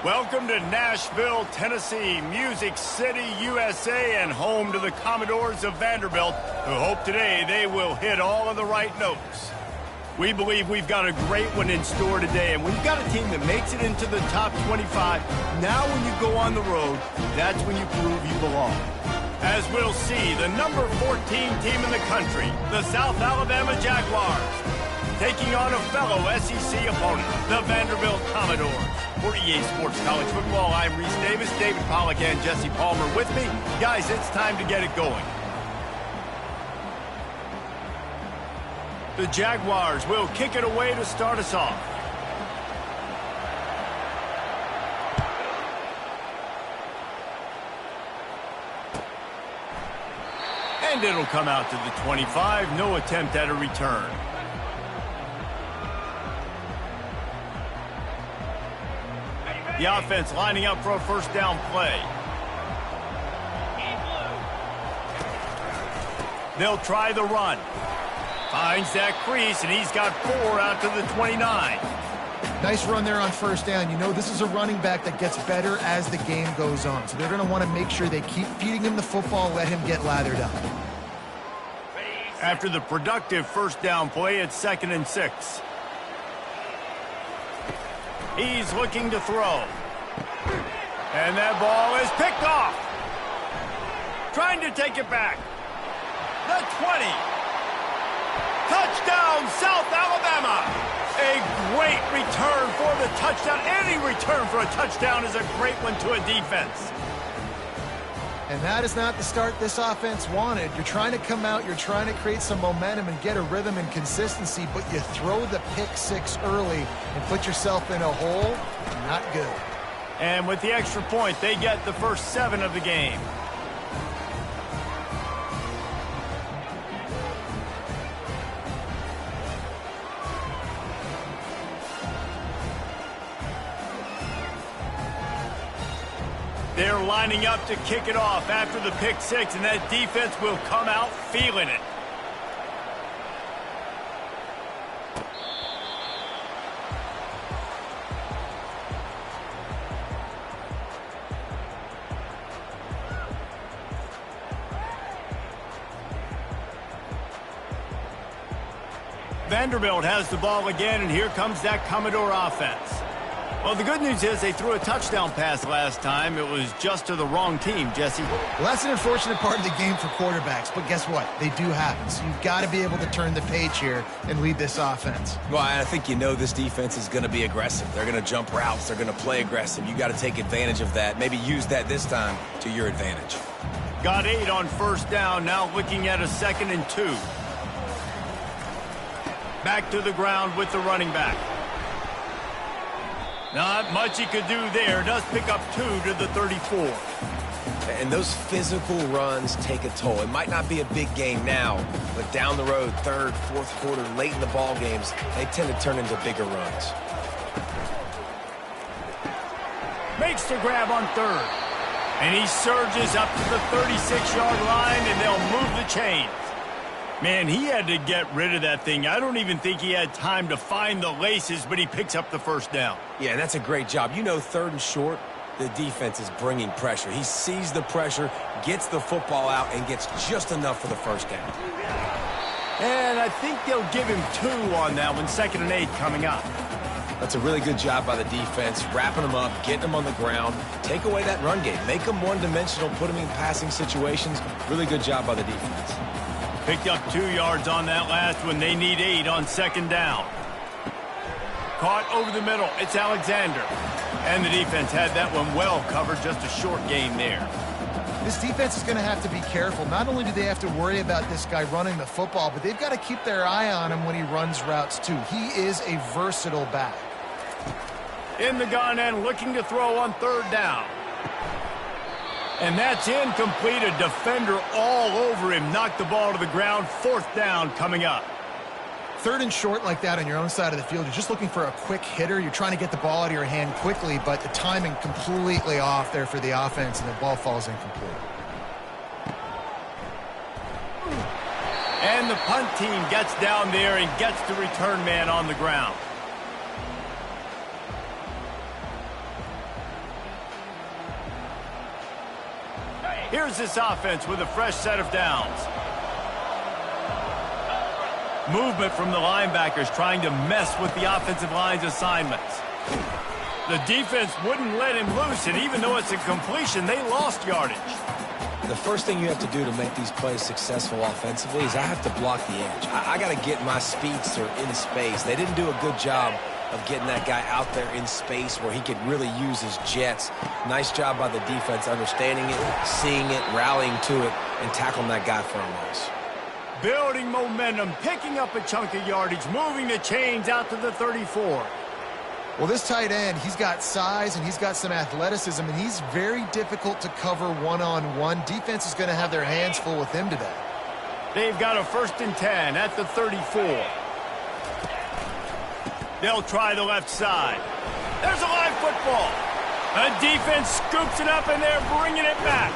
Welcome to Nashville, Tennessee, Music City, USA, and home to the Commodores of Vanderbilt, who hope today they will hit all of the right notes. We believe we've got a great one in store today, and we've got a team that makes it into the top 25. Now when you go on the road, that's when you prove you belong. As we'll see, the number 14 team in the country, the South Alabama Jaguars, taking on a fellow SEC opponent, the Vanderbilt Commodores. For EA Sports College Football, I'm Reese Davis, David Pollack, and Jesse Palmer with me. Guys, it's time to get it going. The Jaguars will kick it away to start us off. And it'll come out to the 25. No attempt at a return. The offense lining up for a first down play. They'll try the run. Finds that crease, and he's got 4 out to the 29. Nice run there on first down. You know, this is a running back that gets better as the game goes on. So they're going to want to make sure they keep feeding him the football, let him get lathered up. After the productive first down play, it's 2nd and 6. He's looking to throw. And that ball is picked off. Trying to take it back. The 20. Touchdown, South Alabama. A great return for the touchdown. Any return for a touchdown is a great one to a defense. And that is not the start this offense wanted. You're trying to come out, you're trying to create some momentum and get a rhythm and consistency, but you throw the pick 6 early and put yourself in a hole. Not good. And with the extra point, they get the first 7 of the game. They're lining up to kick it off after the pick 6, and that defense will come out feeling it. Vanderbilt has the ball again, and here comes that Commodore offense. Well, the good news is they threw a touchdown pass last time. It was just to the wrong team, Jesse. Well, that's an unfortunate part of the game for quarterbacks, but guess what? They do happen. So you've got to be able to turn the page here and lead this offense. Well, I think you know this defense is going to be aggressive. They're going to jump routes. They're going to play aggressive. You got to take advantage of that. Maybe use that this time to your advantage. Got 8 on first down. Now looking at a 2nd and 2. Back to the ground with the running back. Not much he could do there. Does pick up 2 to the 34. And those physical runs take a toll. It might not be a big game now, but down the road, 3rd, 4th quarter, late in the ball games, they tend to turn into bigger runs. Makes the grab on 3rd. And he surges up to the 36-yard line, and they'll move the chains. Man, he had to get rid of that thing. I don't even think he had time to find the laces, but he picks up the first down. Yeah, that's a great job. You know, 3rd and short, the defense is bringing pressure. He sees the pressure, gets the football out, and gets just enough for the first down. And I think they'll give him 2 on that one, 2nd and 8 coming up. That's a really good job by the defense, wrapping them up, getting them on the ground. Take away that run game. Make them one-dimensional, put them in passing situations. Really good job by the defense. Picked up 2 yards on that last one. They need 8 on 2nd down. Caught over the middle. It's Alexander. And the defense had that one well covered. Just a short game there. This defense is going to have to be careful. Not only do they have to worry about this guy running the football, but they've got to keep their eye on him when he runs routes too. He is a versatile back. In the gun and looking to throw on 3rd down. And that's incomplete. A defender all over him. Knocked the ball to the ground. 4th down coming up. 3rd and short like that on your own side of the field. You're just looking for a quick hitter. You're trying to get the ball out of your hand quickly, but the timing completely off there for the offense, and the ball falls incomplete. And the punt team gets down there and gets the return man on the ground. Here's this offense with a fresh set of downs. Movement from the linebackers trying to mess with the offensive line's assignments. The defense wouldn't let him loose, and even though it's a completion, they lost yardage. The first thing you have to do to make these plays successful offensively is I have to block the edge. I got to get my speedster in space. They didn't do a good job of getting that guy out there in space where he could really use his jets. Nice job by the defense understanding it, seeing it, rallying to it, and tackling that guy for a loss. Building momentum, picking up a chunk of yardage, moving the chains out to the 34. Well, this tight end, he's got size and he's got some athleticism, and he's very difficult to cover one-on-one. Defense is going to have their hands full with him today. They've got a 1st and 10 at the 34. They'll try the left side. There's a live football. The defense scoops it up, and they're bringing it back.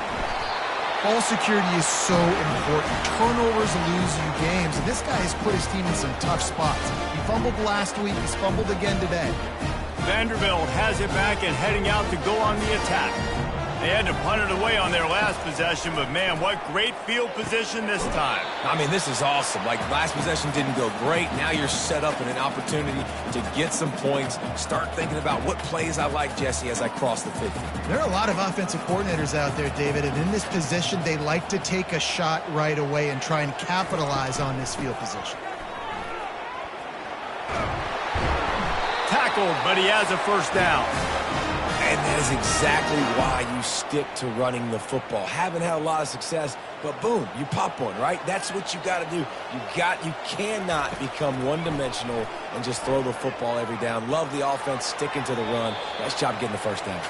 Ball security is so important. Turnovers lose you games, and this guy has put his team in some tough spots. He fumbled last week. He's fumbled again today. Vanderbilt has it back and heading out to go on the attack. They had to punt it away on their last possession, but man, what great field position this time. I mean, this is awesome. Like, last possession didn't go great. Now you're set up in an opportunity to get some points. Start thinking about what plays I like, Jesse, as I cross the 50. There are a lot of offensive coordinators out there, David, and in this position, they like to take a shot right away and try and capitalize on this field position. Tackled, but he has a 1st down. And that is exactly why you stick to running the football. Haven't had a lot of success, but boom, you pop one, right? That's what you got to do. You cannot become one-dimensional and just throw the football every down. Love the offense, sticking to the run. Nice job getting the 1st down.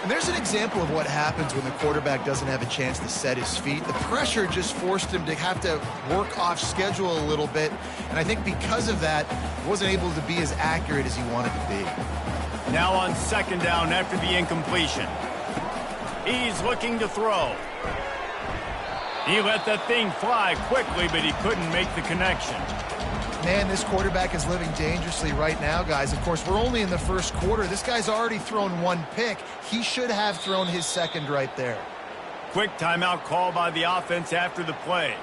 And there's an example of what happens when the quarterback doesn't have a chance to set his feet. The pressure just forced him to have to work off schedule a little bit, and I think because of that, he wasn't able to be as accurate as he wanted to be. Now on 2nd down after the incompletion. He's looking to throw. He let that thing fly quickly, but he couldn't make the connection. Man, this quarterback is living dangerously right now, guys. Of course, we're only in the 1st quarter. This guy's already thrown 1 pick. He should have thrown his 2nd right there. Quick timeout call by the offense after the play.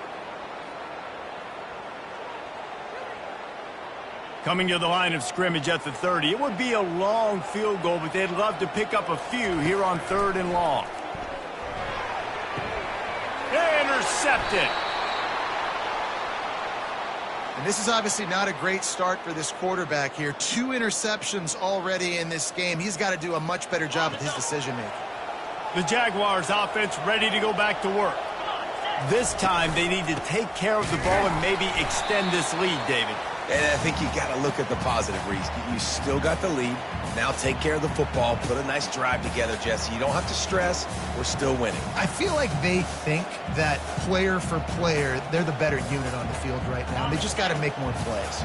Coming to the line of scrimmage at the 30. It would be a long field goal, but they'd love to pick up a few here on 3rd and long. Intercepted. And this is obviously not a great start for this quarterback here. 2 interceptions already in this game. He's got to do a much better job with his decision-making. The Jaguars offense ready to go back to work. This time they need to take care of the ball and maybe extend this lead, David. And I think you got to look at the positive, Reese. You still got the lead. Now take care of the football. Put a nice drive together, Jesse. You don't have to stress. We're still winning. I feel like they think that player for player, they're the better unit on the field right now. They just got to make more plays.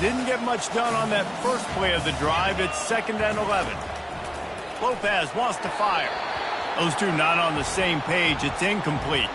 Didn't get much done on that first play of the drive. It's 2nd and 11. Lopez wants to fire. Those two not on the same page. It's incomplete.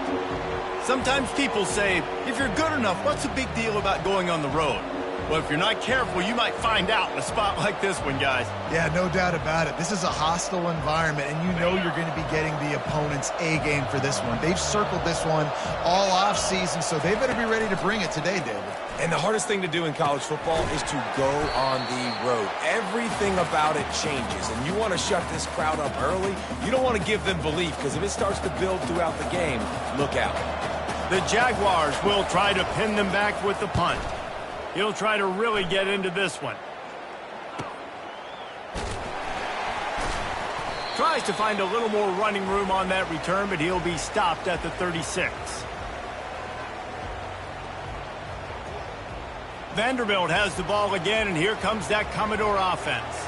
Sometimes people say, if you're good enough, what's the big deal about going on the road? Well, if you're not careful, you might find out in a spot like this one, guys. Yeah, no doubt about it. This is a hostile environment, and you know you're going to be getting the opponent's A game for this one. They've circled this one all offseason, so they better be ready to bring it today, David. And the hardest thing to do in college football is to go on the road. Everything about it changes, and you want to shut this crowd up early. You don't want to give them belief, because if it starts to build throughout the game, look out. The Jaguars will try to pin them back with the punt. He'll try to really get into this one. Tries to find a little more running room on that return, but he'll be stopped at the 36. Vanderbilt has the ball again, and here comes that Commodore offense.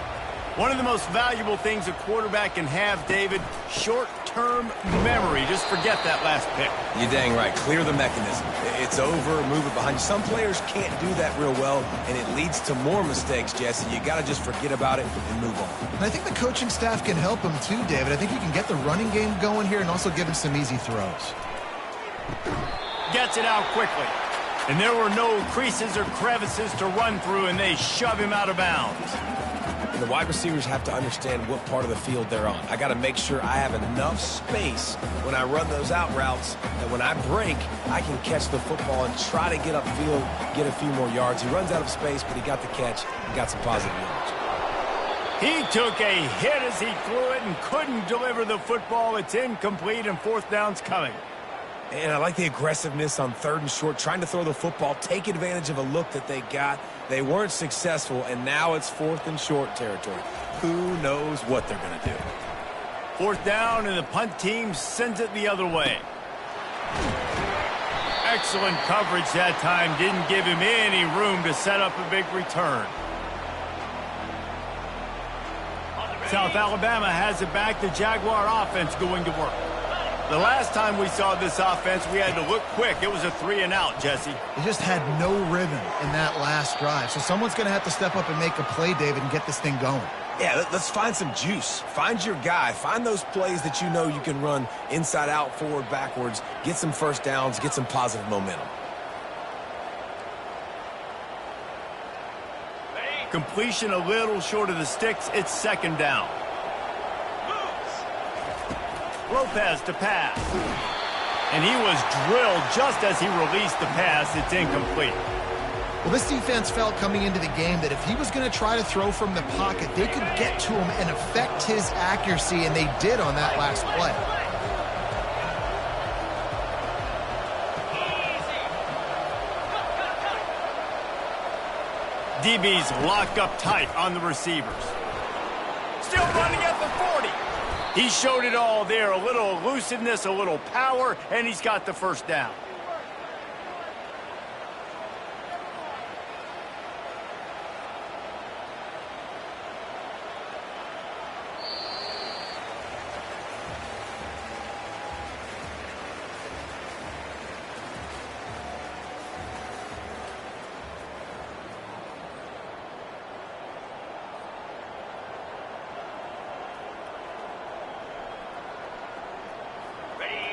One of the most valuable things a quarterback can have, David, short-term memory. Just forget that last pick. You're dang right. Clear the mechanism. It's over, move it behind you. Some players can't do that real well, and it leads to more mistakes, Jesse. You got to just forget about it and move on. And I think the coaching staff can help him too, David. I think you can get the running game going here and also give him some easy throws. Gets it out quickly. And there were no creases or crevices to run through, and they shove him out of bounds. and the wide receivers have to understand what part of the field they're on. I got to make sure I have enough space when I run those out routes that when I break, I can catch the football and try to get upfield, get a few more yards. He runs out of space, but he got the catch and got some positive yards. He took a hit as he threw it and couldn't deliver the football. It's incomplete, and fourth down's coming. And I like the aggressiveness on 3rd and short, trying to throw the football, take advantage of a look that they got. They weren't successful, and now it's 4th and short territory. Who knows what they're going to do? 4th down, and the punt team sends it the other way. Excellent coverage that time. Didn't give him any room to set up a big return. South Alabama has it back. The Jaguar offense going to work. The last time we saw this offense, we had to look quick. It was a 3-and-out, Jesse. They just had no rhythm in that last drive. So someone's going to have to step up and make a play, David, and get this thing going. Yeah, let's find some juice. Find your guy. Find those plays that you know you can run inside out, forward, backwards. Get some first downs. Get some positive momentum. Completion a little short of the sticks. It's 2nd down. Lopez to pass. And he was drilled just as he released the pass. It's incomplete. Well, this defense felt coming into the game that if he was going to try to throw from the pocket, they could get to him and affect his accuracy, and they did on that last play. DB's locked up tight on the receivers. Still running at the 40. He showed it all there. A little elusiveness, a little power, and he's got the first down.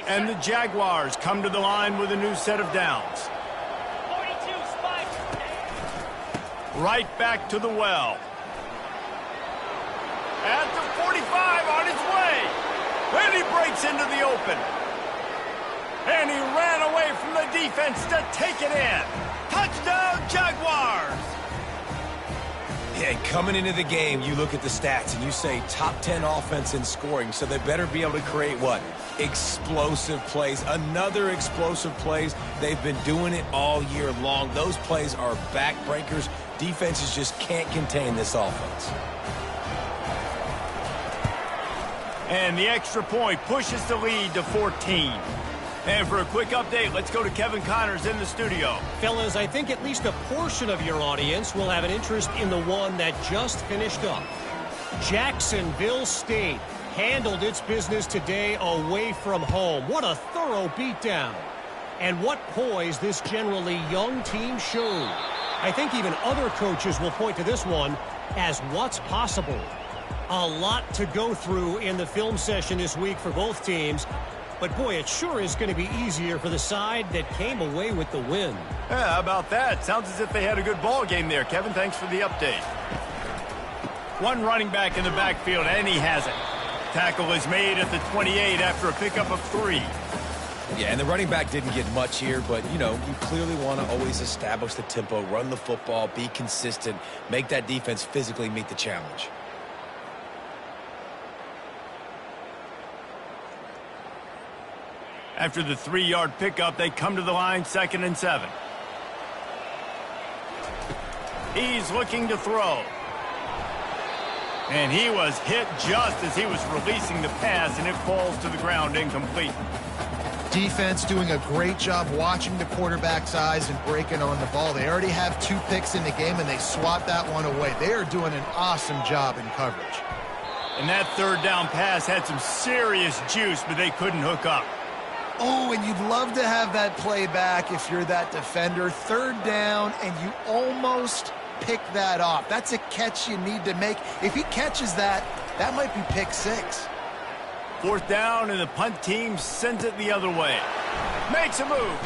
And the Jaguars come to the line with a new set of downs. 42 spike. Right back to the well. At the 45 on his way. And he breaks into the open. And he ran away from the defense to take it in. Touchdown, Jaguars! Yeah, coming into the game, you look at the stats and you say top 10 offense in scoring, so they better be able to create what? Explosive plays. Another explosive plays. They've been doing it all year long. Those plays are backbreakers. Defenses just can't contain this offense. And the extra point pushes the lead to 14. And for a quick update, let's go to Kevin Connors in the studio. Fellas, I think at least a portion of your audience will have an interest in the one that just finished up. Jacksonville State handled its business today away from home. What a thorough beatdown. And what poise this generally young team showed. I think even other coaches will point to this one as what's possible. A lot to go through in the film session this week for both teams. But, boy, it sure is going to be easier for the side that came away with the win. Yeah, how about that? Sounds as if they had a good ball game there. Kevin, thanks for the update. One running back in the backfield, and he has it. Tackle is made at the 28 after a pickup of 3. Yeah, and the running back didn't get much here, but, you know, you clearly want to always establish the tempo, run the football, be consistent, make that defense physically meet the challenge. After the 3-yard pickup, they come to the line, 2nd and 7. He's looking to throw. And he was hit just as he was releasing the pass, and it falls to the ground incomplete. Defense doing a great job watching the quarterback's eyes and breaking on the ball. They already have 2 picks in the game, and they swat that one away. They are doing an awesome job in coverage. And that 3rd down pass had some serious juice, but they couldn't hook up. Oh, and you'd love to have that play back if you're that defender. 3rd down, and you almost pick that off. That's a catch you need to make. If he catches that, that might be pick 6. 4th down, and the punt team sends it the other way. Makes a move.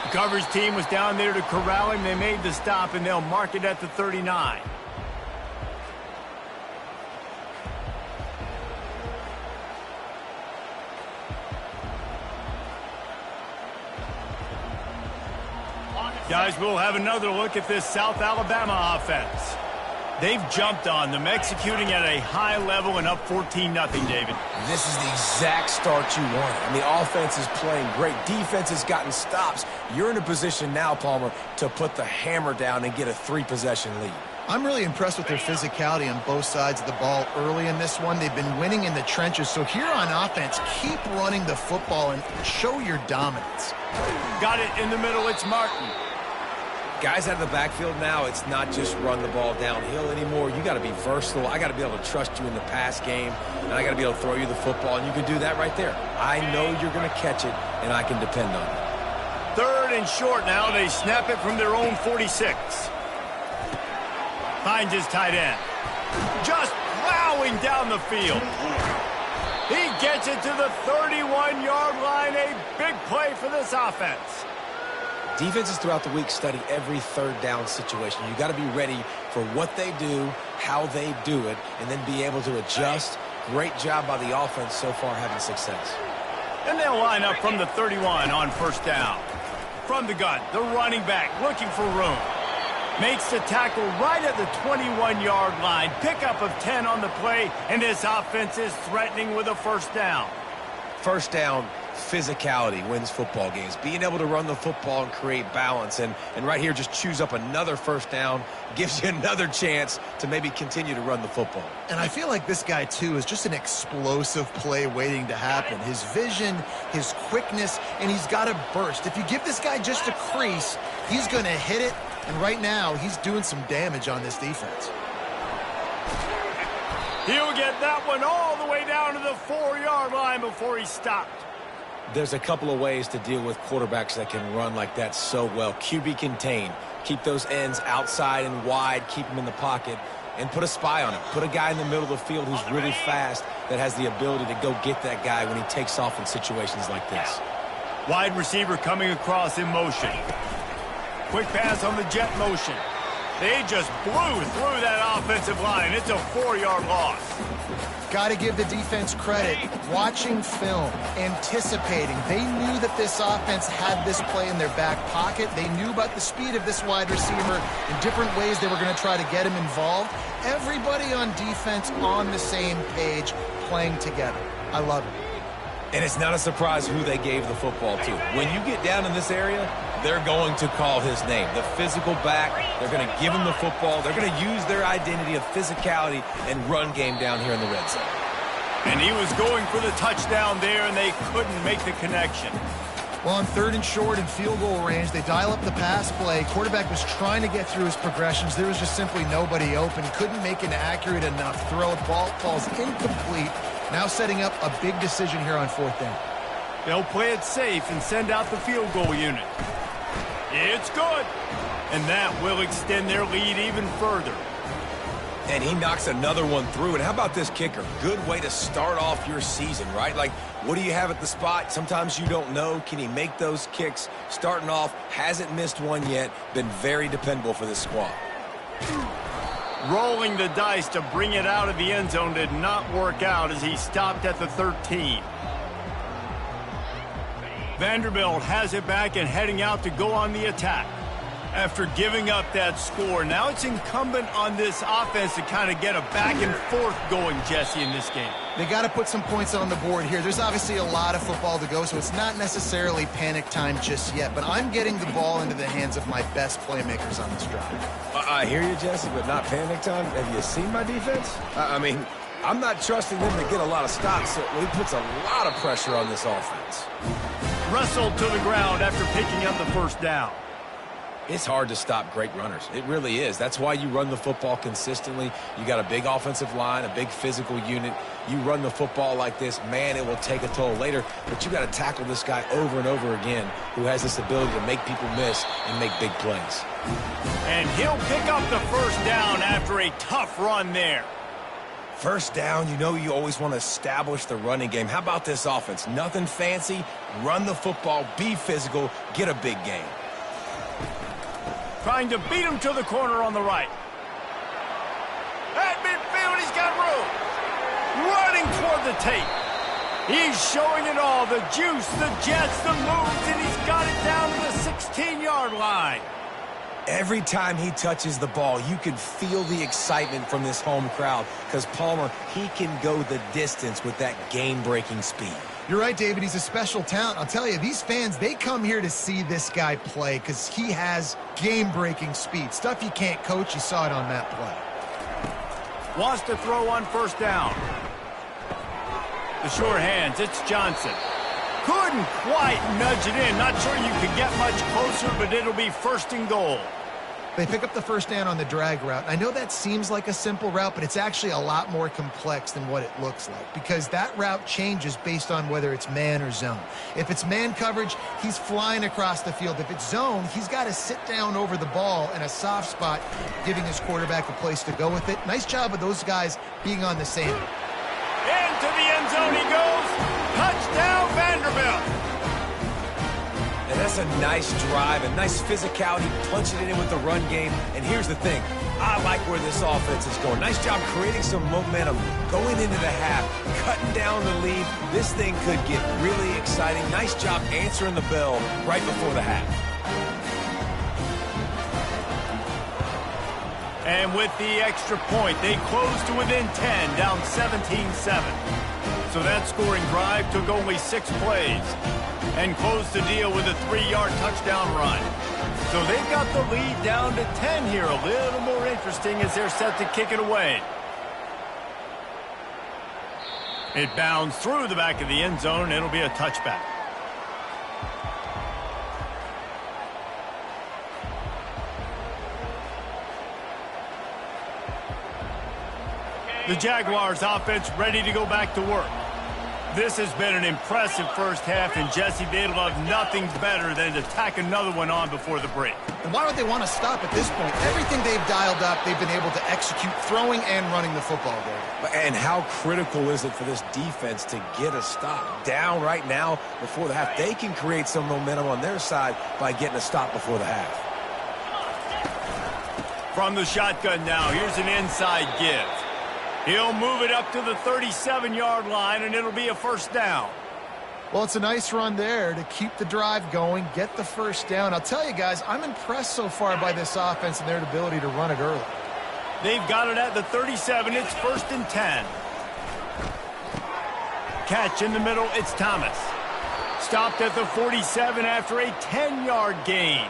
The coverage team was down there to corral him. They made the stop, and they'll mark it at the 39. Guys, we'll have another look at this South Alabama offense. They've jumped on them, executing at a high level and up 14-0, David. This is the exact start you want. And the offense is playing great. Defense has gotten stops. You're in a position now, Palmer, to put the hammer down and get a 3-possession lead. I'm really impressed with their physicality on both sides of the ball early in this one. They've been winning in the trenches. So here on offense, keep running the football and show your dominance. Got it in the middle. It's Martin. Guys out of the backfield now, it's not just run the ball downhill anymore. You got to be versatile. I got to be able to trust you in the pass game, and I got to be able to throw you the football, and you can do that right there. I know you're going to catch it, and I can depend on it. 3rd and short now. They snap it from their own 46. Finds his tight end. Just plowing down the field. He gets it to the 31-yard line. A big play for this offense. Defenses throughout the week study every 3rd down situation. You got to be ready for what they do, how they do it, and then be able to adjust. Great job by the offense so far having success. And they'll line up from the 31 on 1st down. From the gun, the running back looking for room. Makes the tackle right at the 21-yard line. Pickup of 10 on the play, and this offense is threatening with a 1st down. 1st down, physicality wins football games. Being able to run the football and create balance. And right here, just choose up another 1st down. Gives you another chance to maybe continue to run the football. And I feel like this guy, too, is just an explosive play waiting to happen. His vision, his quickness, and he's got a burst. If you give this guy just a crease, he's going to hit it. And right now, he's doing some damage on this defense. He'll get that one all the way down to the 4-yard line before he stopped. There's a couple of ways to deal with quarterbacks that can run like that so well. QB contain. Keep those ends outside and wide. Keep them in the pocket. And put a spy on it. Put a guy in the middle of the field who's really fast that has the ability to go get that guy when he takes off in situations like this. Wide receiver coming across in motion. Quick pass on the jet motion. They just blew through that offensive line. It's a 4-yard loss. Got to give the defense credit. Watching film, anticipating. They knew that this offense had this play in their back pocket. They knew about the speed of this wide receiver in different ways they were going to try to get him involved. Everybody on defense on the same page, playing together. I love it. And it's not a surprise who they gave the football to. When you get down in this area, they're going to call his name. The physical back, they're going to give him the football. They're going to use their identity of physicality and run game down here in the red zone. And he was going for the touchdown there, and they couldn't make the connection. Well, on 3rd and short and field goal range, they dial up the pass play. Quarterback was trying to get through his progressions. There was just simply nobody open. Couldn't make an accurate enough throw. Ball falls incomplete. Now setting up a big decision here on 4th down. They'll play it safe and send out the field goal unit. It's good. And that will extend their lead even further. And he knocks another one through. And how about this kicker? Good way to start off your season, right? Like, what do you have at the spot? Sometimes you don't know. Can he make those kicks? Starting off, hasn't missed one yet. Been very dependable for this squad. Rolling the dice to bring it out of the end zone did not work out as he stopped at the 13. Vanderbilt has it back and heading out to go on the attack. After giving up that score, now it's incumbent on this offense to kind of get a back and forth going, Jesse, in this game. They got to put some points on the board here. There's obviously a lot of football to go, so it's not necessarily panic time just yet, but I'm getting the ball into the hands of my best playmakers on this drive. I hear you, Jesse, but not panic time. Have you seen my defense? I mean, I'm not trusting them to get a lot of stops, so he puts a lot of pressure on this offense. Wrestled to the ground after picking up the 1st down. It's hard to stop great runners. It really is. That's why you run the football consistently. You got a big offensive line, a big physical unit. You run the football like this, man, it will take a toll later. But you got to tackle this guy over and over again who has this ability to make people miss and make big plays. And he'll pick up the 1st down after a tough run there. 1st down, you know you always want to establish the running game. How about this offense? Nothing fancy. Run the football, be physical, get a big gain. Trying to beat him to the corner on the right. At midfield, he's got room. Running toward the tape. He's showing it all, the juice, the jets, the moves, and he's got it down to the 16-yard line. Every time he touches the ball, you can feel the excitement from this home crowd because Palmer, he can go the distance with that game-breaking speed. You're right, David. He's a special talent. I'll tell you, these fans, they come here to see this guy play because he has game-breaking speed. Stuff you can't coach. You saw it on that play. Wants to throw on first down. The sure hands, it's Johnson. Couldn't quite nudge it in. Not sure you could get much closer, but it'll be first and goal. They pick up the first down on the drag route. I know that seems like a simple route, but it's actually a lot more complex than what it looks like because that route changes based on whether it's man or zone. If it's man coverage, he's flying across the field. If it's zone, he's got to sit down over the ball in a soft spot, giving his quarterback a place to go with it. Nice job of those guys being on the same. Into the end zone he goes. Touchdown, Vanderbilt. And that's a nice drive, a nice physicality, punching it in with the run game. And here's the thing. I like where this offense is going. Nice job creating some momentum, going into the half, cutting down the lead. This thing could get really exciting. Nice job answering the bell right before the half. And with the extra point, they close to within 10, down 17-7. So that scoring drive took only 6 plays and closed the deal with a 3-yard touchdown run. So they've got the lead down to 10 here. A little more interesting as they're set to kick it away. It bounds through the back of the end zone. It'll be a touchback. The Jaguars offense ready to go back to work. This has been an impressive first half, and Jesse, they'd love nothing better than to tack another one on before the break. And why would they want to stop at this point? Everything they've dialed up, they've been able to execute throwing and running the football game. And how critical is it for this defense to get a stop? Down right now before the half. They can create some momentum on their side by getting a stop before the half. From the shotgun now, here's an inside give. He'll move it up to the 37-yard line, and it'll be a first down. Well, it's a nice run there to keep the drive going, get the first down. I'll tell you guys, I'm impressed so far by this offense and their ability to run it early. They've got it at the 37. It's first and 10. Catch in the middle. It's Thomas. Stopped at the 47 after a 10-yard gain.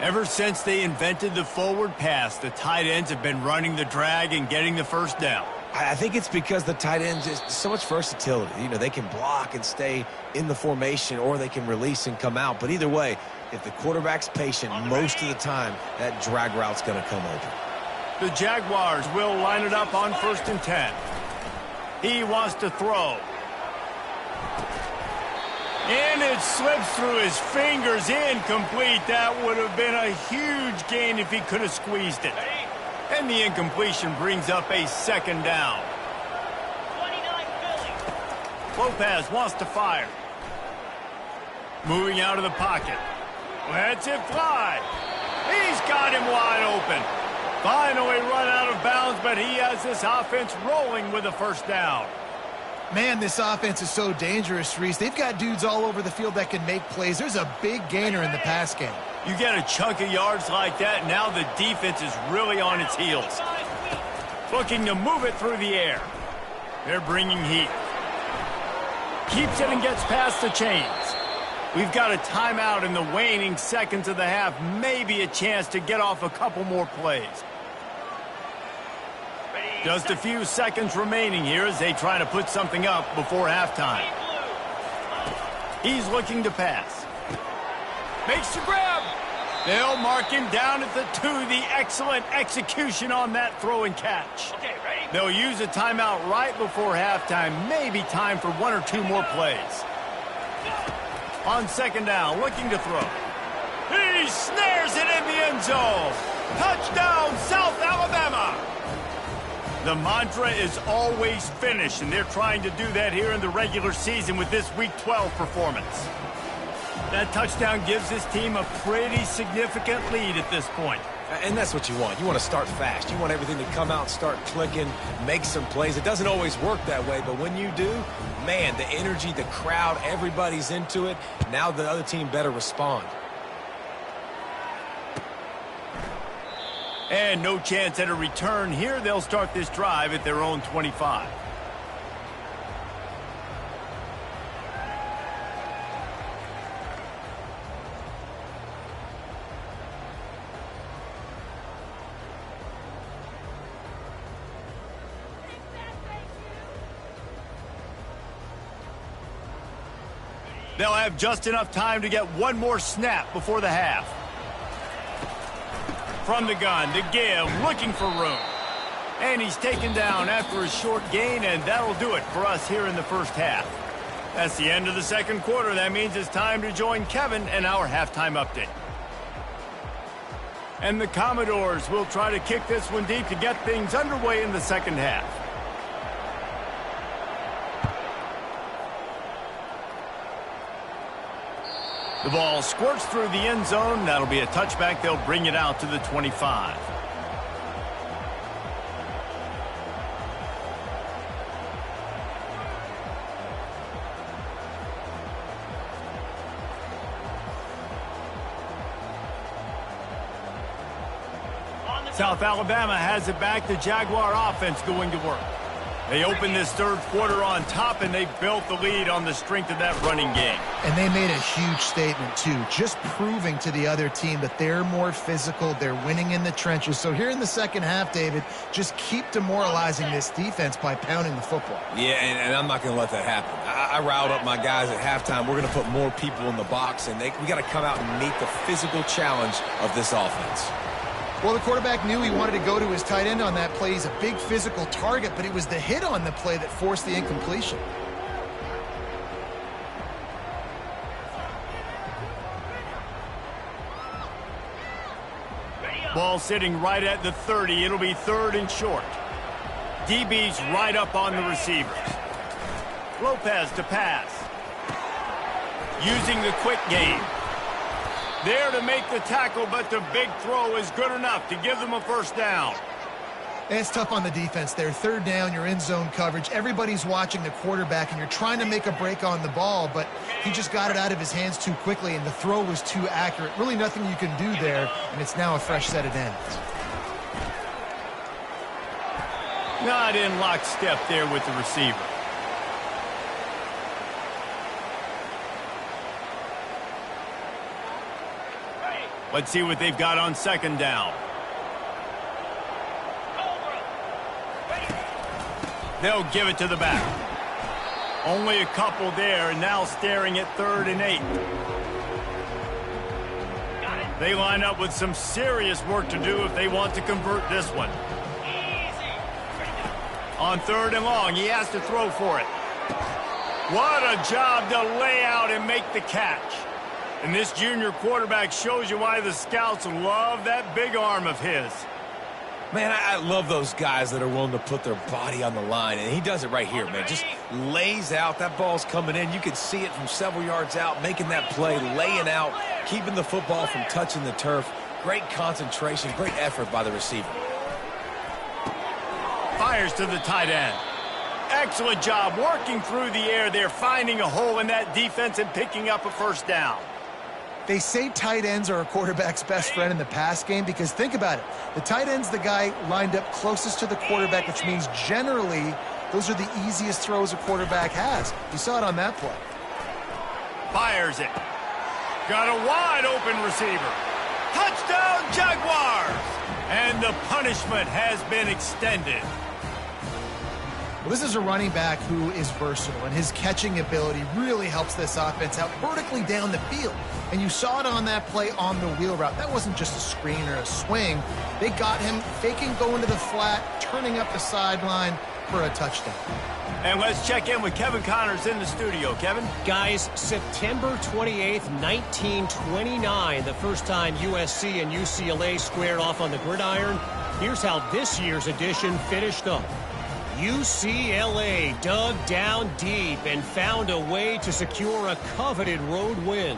Ever since they invented the forward pass, the tight ends have been running the drag and getting the first down. I think it's because the tight ends is so much versatility. You know, they can block and stay in the formation, or they can release and come out. But either way, if the quarterback's patient most of the time, that drag route's going to come open. The Jaguars will line it up on first and 10. He wants to throw. And it slips through his fingers, incomplete. That would have been a huge gain if he could have squeezed it. And the incompletion brings up a second down. 29 Philly. Lopez wants to fire. Moving out of the pocket. Lets it fly. He's got him wide open. Finally run out of bounds, but he has this offense rolling with a first down. Man, this offense is so dangerous, Reese. They've got dudes all over the field that can make plays. There's a big gainer in the pass game. You get a chunk of yards like that, now the defense is really on its heels. Looking to move it through the air. They're bringing heat. Keeps it and gets past the chains. We've got a timeout in the waning seconds of the half. Maybe a chance to get off a couple more plays. Just a few seconds remaining here as they try to put something up before halftime. He's looking to pass. Makes the grab. They'll mark him down at the 2. The excellent execution on that throw and catch. Okay, ready? They'll use a timeout right before halftime. Maybe time for 1 or 2 more plays. On second down, looking to throw. He snares it in the end zone. Touchdown, South Alabama. The mantra is always finish, and they're trying to do that here in the regular season with this Week 12 performance. That touchdown gives his team a pretty significant lead at this point. And that's what you want. You want to start fast. You want everything to come out and start clicking, make some plays. It doesn't always work that way, but when you do, man, the energy, the crowd, everybody's into it. Now the other team better respond. And no chance at a return here. They'll start this drive at their own 25. They'll have just enough time to get one more snap before the half. From the gun to give, looking for room. And he's taken down after a short gain, and that'll do it for us here in the first half. That's the end of the second quarter. That means it's time to join Kevin and our halftime update. And the Commodores will try to kick this one deep to get things underway in the second half. The ball squirts through the end zone. That'll be a touchback. They'll bring it out to the 25. South Alabama has it back. The Jaguar offense going to work. They opened this third quarter on top, and they built the lead on the strength of that running game. And they made a huge statement, too, just proving to the other team that they're more physical, they're winning in the trenches. So here in the second half, David, just keep demoralizing this defense by pounding the football. Yeah, and I'm not going to let that happen. I riled up my guys at halftime. We're going to put more people in the box, and we got to come out and meet the physical challenge of this offense. Well, the quarterback knew he wanted to go to his tight end on that play. He's a big physical target, but it was the hit on the play that forced the incompletion. Ball sitting right at the 30. It'll be third and short. DB's right up on the receivers. Lopez to pass. Using the quick game. There to make the tackle, but the big throw is good enough to give them a first down. And it's tough on the defense there. Third down, you're in zone coverage. Everybody's watching the quarterback, and you're trying to make a break on the ball, but he just got it out of his hands too quickly, and the throw was too accurate. Really nothing you can do there, and it's now a fresh set of downs. Not in lockstep there with the receiver. Let's see what they've got on second down. They'll give it to the back. Only a couple there, and now staring at 3rd and 8. They line up with some serious work to do if they want to convert this one. On 3rd and long, he has to throw for it. What a job to lay out and make the catch. And this junior quarterback shows you why the scouts love that big arm of his. Man, I love those guys that are willing to put their body on the line, and he does it right here, man. Just lays out. That ball's coming in. You can see it from several yards out, making that play, laying out, keeping the football from touching the turf. Great concentration, great effort by the receiver. Fires to the tight end. Excellent job working through the air there, finding a hole in that defense and picking up a first down. They say tight ends are a quarterback's best friend in the pass game because think about it. The tight end's the guy lined up closest to the quarterback, which means generally those are the easiest throws a quarterback has. You saw it on that play. Fires it. Got a wide open receiver. Touchdown Jaguars! And the punishment has been extended. Well, this is a running back who is versatile, and his catching ability really helps this offense out vertically down the field. And you saw it on that play on the wheel route. That wasn't just a screen or a swing. They got him faking going to the flat, turning up the sideline for a touchdown. And let's check in with Kevin Connors in the studio. Kevin? Guys, September 28th, 1929, the first time USC and UCLA squared off on the gridiron. Here's how this year's edition finished up. UCLA dug down deep and found a way to secure a coveted road win.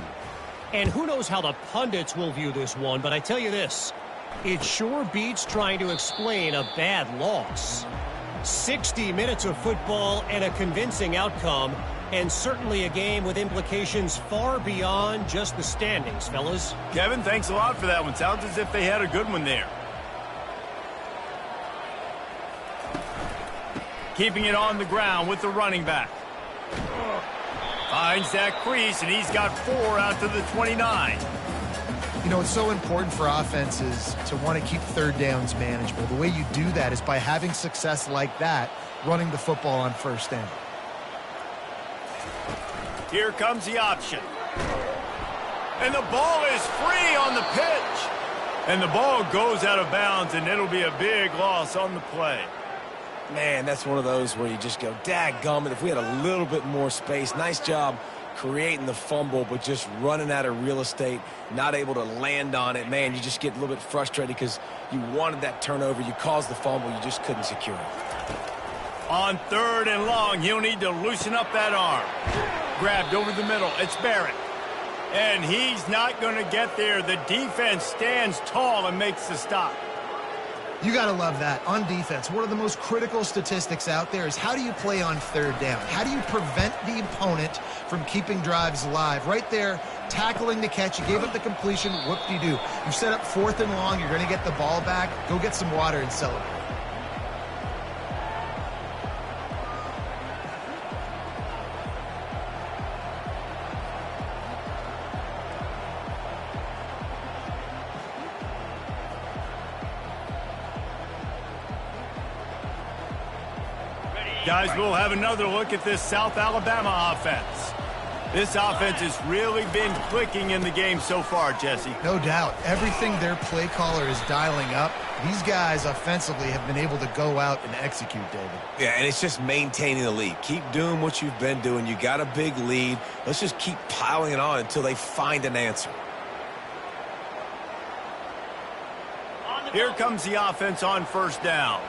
And who knows how the pundits will view this one, but I tell you this, it sure beats trying to explain a bad loss. 60 minutes of football and a convincing outcome, and certainly a game with implications far beyond just the standings, fellas. Kevin, thanks a lot for that one. Sounds as if they had a good one there. Keeping it on the ground with the running back. Finds that crease, and he's got 4 out to the 29. You know, it's so important for offenses to want to keep third downs manageable. The way you do that is by having success like that, running the football on first down. Here comes the option. And the ball is free on the pitch. And the ball goes out of bounds, and it'll be a big loss on the play. Man, that's one of those where you just go, dadgummit, if we had a little bit more space. Nice job creating the fumble, but just running out of real estate, not able to land on it. Man, you just get a little bit frustrated because you wanted that turnover. You caused the fumble. You just couldn't secure it. On 3rd and long, he'll need to loosen up that arm. Grabbed over the middle. It's Barrett. And he's not going to get there. The defense stands tall and makes the stop. You got to love that. On defense, one of the most critical statistics out there is how do you play on 3rd down? How do you prevent the opponent from keeping drives alive? Right there, tackling the catch. You gave up the completion. Whoop-de-doo. You've set up 4th and long. You're going to get the ball back. Go get some water and celebrate. Guys, we'll have another look at this South Alabama offense. This offense has really been clicking in the game so far, Jesse. No doubt. Everything their play caller is dialing up, these guys offensively have been able to go out and execute, David. Yeah, and it's just maintaining the lead. Keep doing what you've been doing. You got a big lead. Let's just keep piling it on until they find an answer. Here comes the offense on 1st down.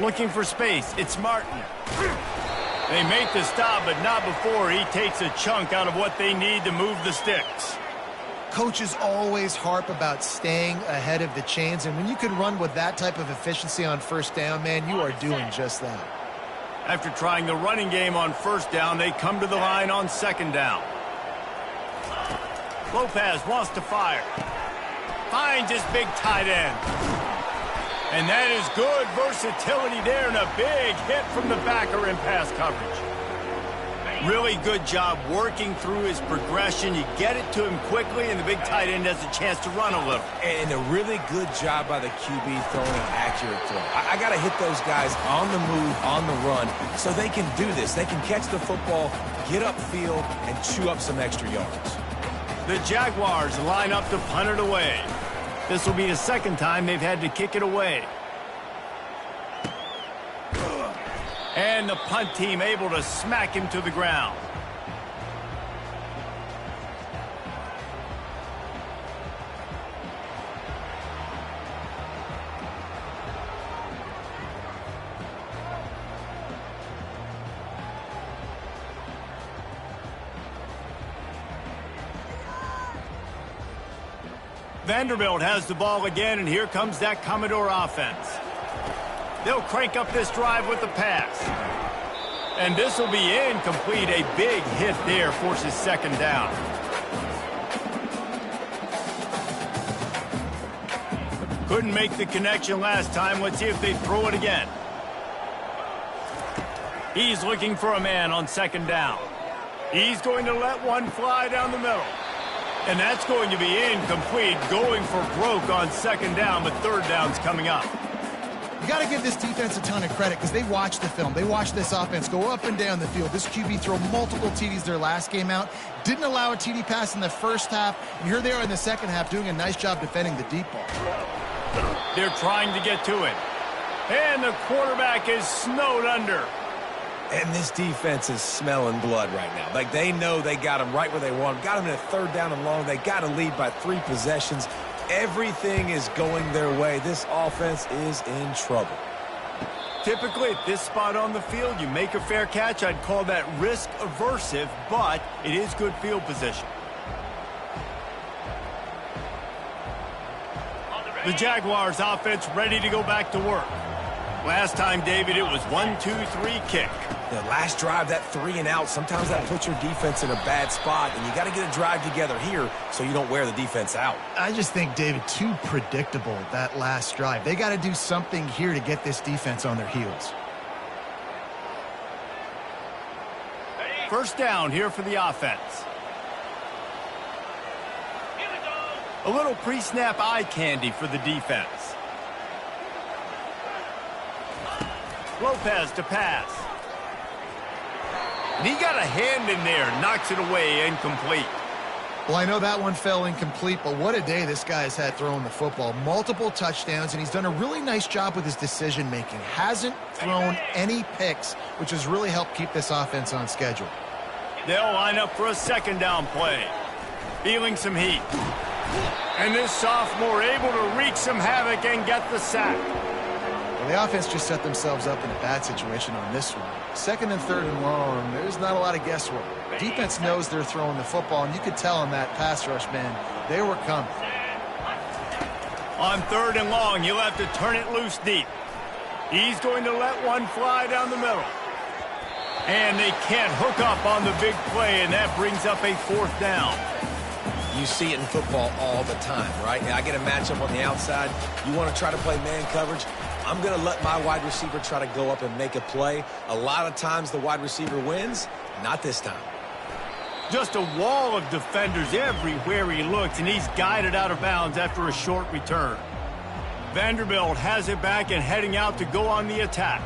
Looking for space. It's Martin. They make the stop, but not before he takes a chunk out of what they need to move the sticks. Coaches always harp about staying ahead of the chains, and when you can run with that type of efficiency on 1st down, man, you are doing just that. After trying the running game on 1st down, they come to the line on 2nd down. Lopez wants to fire. Finds his big tight end. And that is good versatility there and a big hit from the backer in pass coverage. Really good job working through his progression. You get it to him quickly, and the big tight end has a chance to run a little. And a really good job by the QB throwing an accurate throw. I got to hit those guys on the move, on the run, so they can do this. They can catch the football, get upfield, and chew up some extra yards. The Jaguars line up to punt it away. This will be the 2nd time they've had to kick it away. And the punt team able to smack him to the ground. Vanderbilt has the ball again, and here comes that Commodore offense. They'll crank up this drive with the pass. And this will be incomplete. A big hit there forces 2nd down. Couldn't make the connection last time. Let's see if they throw it again. He's looking for a man on 2nd down. He's going to let one fly down the middle. And that's going to be incomplete, going for broke on 2nd down, but 3rd down's coming up. You got to give this defense a ton of credit because they watched the film. They watched this offense go up and down the field. This QB throw multiple TDs their last game out. Didn't allow a TD pass in the 1st half. And here they are in the 2nd half doing a nice job defending the deep ball. They're trying to get to it. And the quarterback is snowed under. And this defense is smelling blood right now. Like, they know they got him right where they want him. Got him in a 3rd down and long. They got to lead by 3 possessions. everything is going their way, this offense is in trouble. Typically, at this spot on the field, you make a fair catch. I'd call that risk aversive, but it is good field position. The Jaguars offense ready to go back to work. Last time, David, it was 1-2-3 kick. The last drive, that 3 and out, sometimes that puts your defense in a bad spot, and you got to get a drive together here so you don't wear the defense out. I just think, David, too predictable, that last drive. They got to do something here to get this defense on their heels. First down here for the offense. A little pre-snap eye candy for the defense. Lopez to pass. And he got a hand in there, knocks it away, incomplete. Well, I know that one fell incomplete, but what a day this guy has had throwing the football. Multiple touchdowns, and he's done a really nice job with his decision-making. Hasn't thrown any picks, which has really helped keep this offense on schedule. They'll line up for a second down play. Feeling some heat. And this sophomore able to wreak some havoc and get the sack. Well, the offense just set themselves up in a bad situation on this one. Second and third and long, there's not a lot of guesswork. Defense knows they're throwing the football, and you could tell on that pass rush, man, they were coming. On third and long, you'll have to turn it loose deep. He's going to let one fly down the middle. And they can't hook up on the big play, and that brings up a fourth down. You see it in football all the time, right? I get a matchup on the outside. You want to try to play man coverage? I'm going to let my wide receiver try to go up and make a play. A lot of times the wide receiver wins. Not this time. Just a wall of defenders everywhere he looks, and he's guided out of bounds after a short return. Vanderbilt has it back and heading out to go on the attack.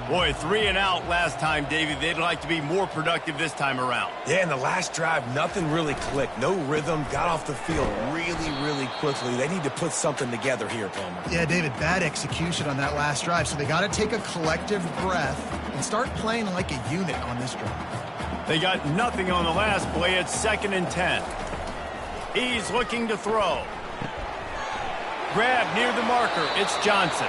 Boy, 3 and out last time, David. They'd like to be more productive this time around. Yeah, in the last drive, nothing really clicked. No rhythm. Got off the field really, really quickly. They need to put something together here, Palmer. Yeah, David, bad execution on that last drive. So they got to take a collective breath and start playing like a unit on this drive. They got nothing on the last play. It's 2nd and 10. He's looking to throw. Grab near the marker. It's Johnson.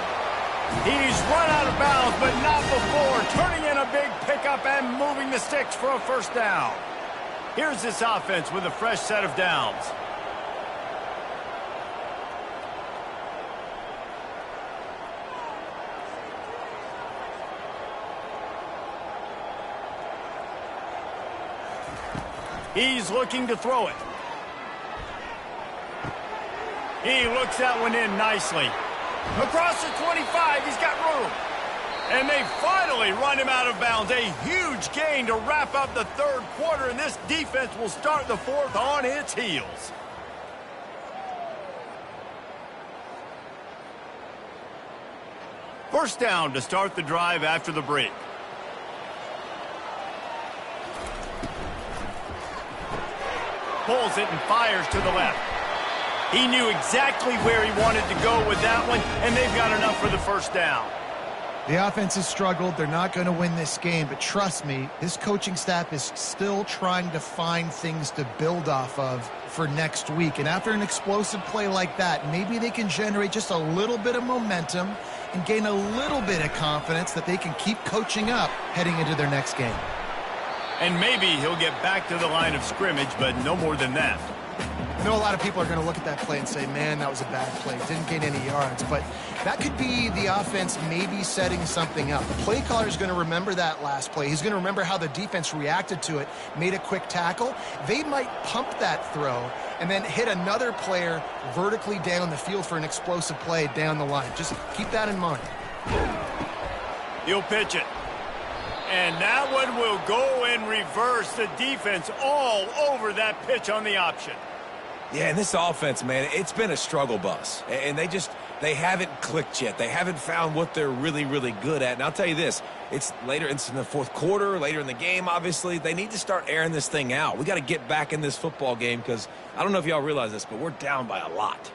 He's run out of bounds, but not before turning in a big pickup and moving the sticks for a first down. Here's this offense with a fresh set of downs. He's looking to throw it. He looks that one in nicely. Across the 25, he's got room. And they finally run him out of bounds. A huge gain to wrap up the third quarter, and this defense will start the fourth on its heels. First down to start the drive after the break. Pulls it and fires to the left. He knew exactly where he wanted to go with that one, and they've got enough for the first down. The offense has struggled. They're not going to win this game, but trust me, this coaching staff is still trying to find things to build off of for next week. And after an explosive play like that, maybe they can generate just a little bit of momentum and gain a little bit of confidence that they can keep coaching up heading into their next game. And maybe he'll get back to the line of scrimmage, but no more than that. I know a lot of people are going to look at that play and say, man, that was a bad play. Didn't gain any yards. But that could be the offense maybe setting something up. The play caller is going to remember that last play. He's going to remember how the defense reacted to it, made a quick tackle. They might pump that throw and then hit another player vertically down the field for an explosive play down the line. Just keep that in mind. He'll pitch it. And that one will go in reverse. The defense all over that pitch on the option. Yeah, and this offense, man, it's been a struggle bus. And they haven't clicked yet. They haven't found what they're really, really good at. And I'll tell you this, it's in the fourth quarter, later in the game, obviously. They need to start airing this thing out. We got to get back in this football game because I don't know if y'all realize this, but we're down by a lot.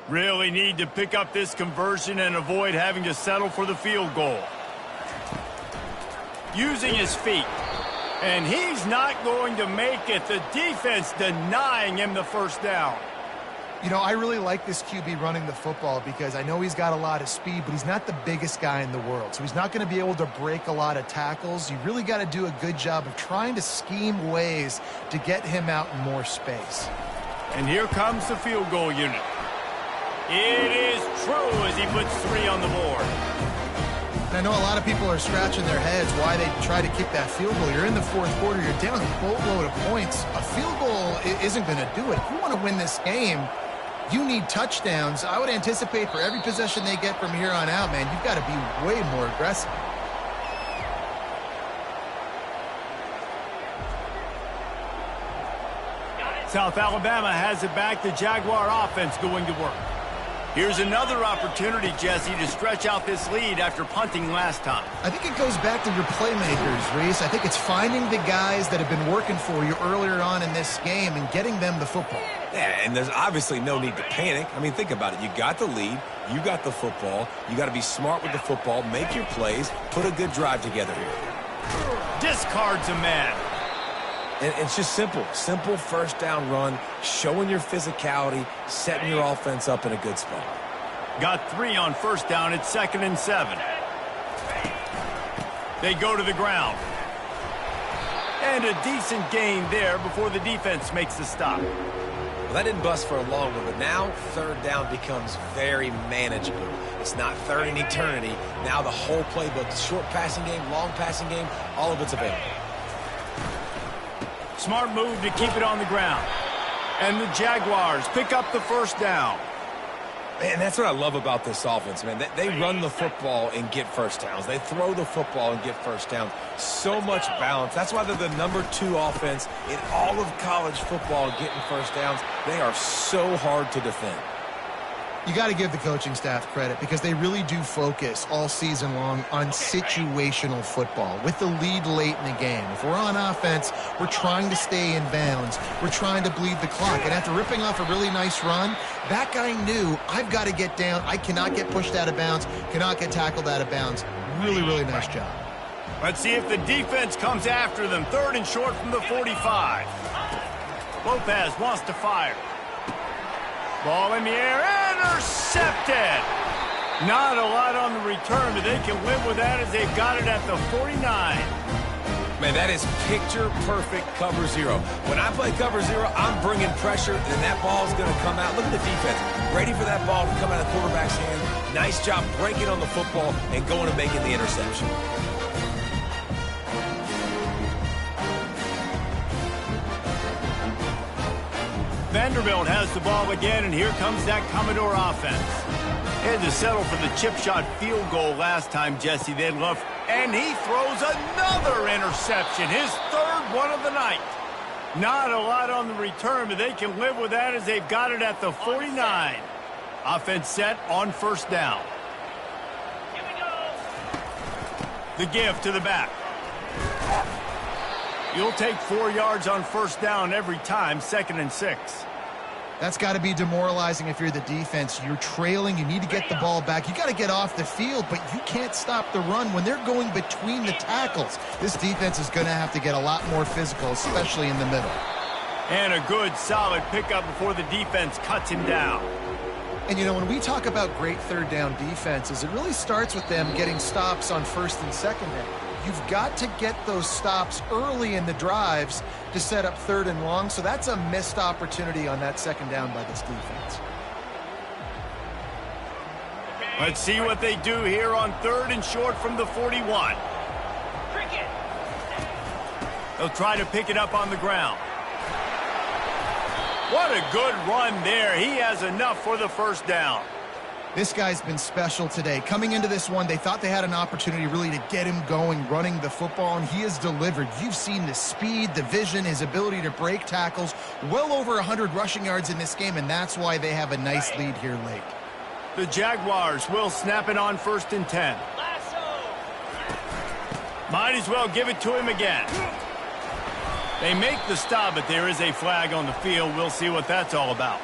Really need to pick up this conversion and avoid having to settle for the field goal. Using his feet. And he's not going to make it. The defense denying him the first down. You know, I really like this QB running the football because I know he's got a lot of speed, but he's not the biggest guy in the world. So he's not going to be able to break a lot of tackles. You really got to do a good job of trying to scheme ways to get him out in more space. And here comes the field goal unit. It is true as he puts 3 on the board. And I know a lot of people are scratching their heads why they try to kick that field goal. You're in the fourth quarter. You're down a boatload of points. A field goal isn't going to do it. If you want to win this game, you need touchdowns. I would anticipate for every possession they get from here on out, man, you've got to be way more aggressive. South Alabama has it back. The Jaguar offense going to work. Here's another opportunity, Jesse, to stretch out this lead after punting last time. I think it goes back to your playmakers, Reese. I think it's finding the guys that have been working for you earlier on in this game and getting them the football. Yeah, and there's obviously no need to panic. I mean, think about it. You got the lead. You got the football. You got to be smart with the football. Make your plays. Put a good drive together here. Discards a man. And it's just simple. Simple first down run, showing your physicality, setting your offense up in a good spot. Got 3 on first down. It's 2nd and 7. They go to the ground. And a decent gain there before the defense makes the stop. Well, that didn't bust for a long one, but now third down becomes very manageable. It's not third in eternity. Now the whole playbook, short passing game, long passing game, all of it's available. Smart move to keep it on the ground. And the Jaguars pick up the first down. Man, that's what I love about this offense, man. They run the football and get first downs. They throw the football and get first downs. So much balance. That's why they're the #2 offense in all of college football getting first downs. They are so hard to defend. You got to give the coaching staff credit because they really do focus all season long on situational football with the lead late in the game. If we're on offense, we're trying to stay in bounds. We're trying to bleed the clock. And after ripping off a really nice run, that guy knew, I've got to get down. I cannot get pushed out of bounds, cannot get tackled out of bounds. Really, really nice job. Let's see if the defense comes after them. 3rd and short from the 45. Lopez wants to fire. Ball in the air, intercepted. Not a lot on the return, but they can live with that as they've got it at the 49. Man, that is picture-perfect cover 0. When I play cover 0, I'm bringing pressure, and that ball's going to come out. Look at the defense. Ready for that ball to come out of the quarterback's hand. Nice job breaking on the football and going and making the interception. Vanderbilt has the ball again, and here comes that Commodore offense. They had to settle for the chip shot field goal last time, Jesse. They'd love, and he throws another interception, his 3rd one of the night. Not a lot on the return, but they can live with that as they've got it at the 49. Offense set on first down. Here we go. The give to the back. You'll take 4 yards on first down every time, 2nd and 6. That's got to be demoralizing if you're the defense. You're trailing. You need to get the ball back. You got to get off the field, but you can't stop the run when they're going between the tackles. This defense is going to have to get a lot more physical, especially in the middle. And a good, solid pickup before the defense cuts him down. And, you know, when we talk about great third down defenses, it really starts with them getting stops on 1st and 2nd down. You've got to get those stops early in the drives to set up 3rd and long, so that's a missed opportunity on that 2nd down by this defense. Let's see what they do here on 3rd and short from the 41. Cricket. They'll try to pick it up on the ground. What a good run there. He has enough for the first down. This guy's been special today. Coming into this one, they thought they had an opportunity really to get him going, running the football, and he has delivered. You've seen the speed, the vision, his ability to break tackles. Well over 100 rushing yards in this game, and that's why they have a nice lead here late. The Jaguars will snap it on 1st and 10. Lasso. Might as well give it to him again. They make the stop, but there is a flag on the field. We'll see what that's all about.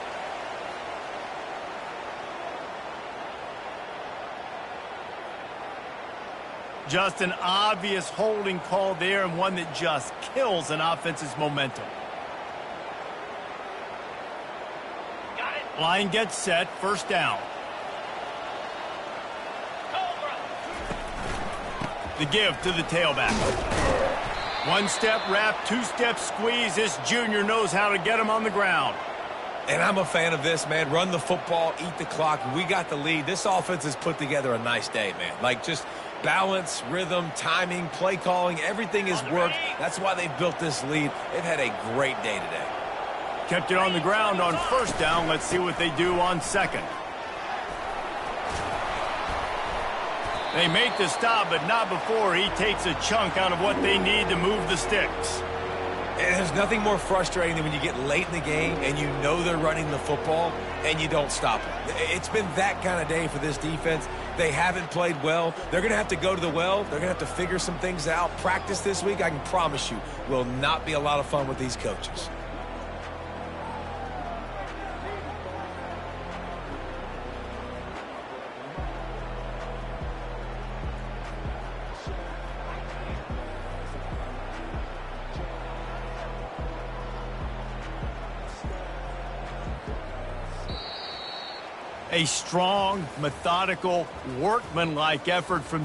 Just an obvious holding call there, and one that just kills an offense's momentum. Got it. Line gets set, first down. Cobra. The give to the tailback. One-step wrap, two-step squeeze. This junior knows how to get him on the ground. And I'm a fan of this, man. Run the football, eat the clock. We got the lead. This offense has put together a nice day, man. Like, just balance, rhythm, timing, play calling, everything has worked. That's why they've built this lead. They've had a great day today. Kept it on the ground on first down. Let's see what they do on second. They make the stop, but not before he takes a chunk out of what they need to move the sticks. And there's nothing more frustrating than when you get late in the game and you know they're running the football and you don't stop them. It's been that kind of day for this defense. They haven't played well. They're going to have to go to the well. They're going to have to figure some things out. Practice this week, I can promise you, will not be a lot of fun with these coaches. A strong, methodical, workmanlike effort from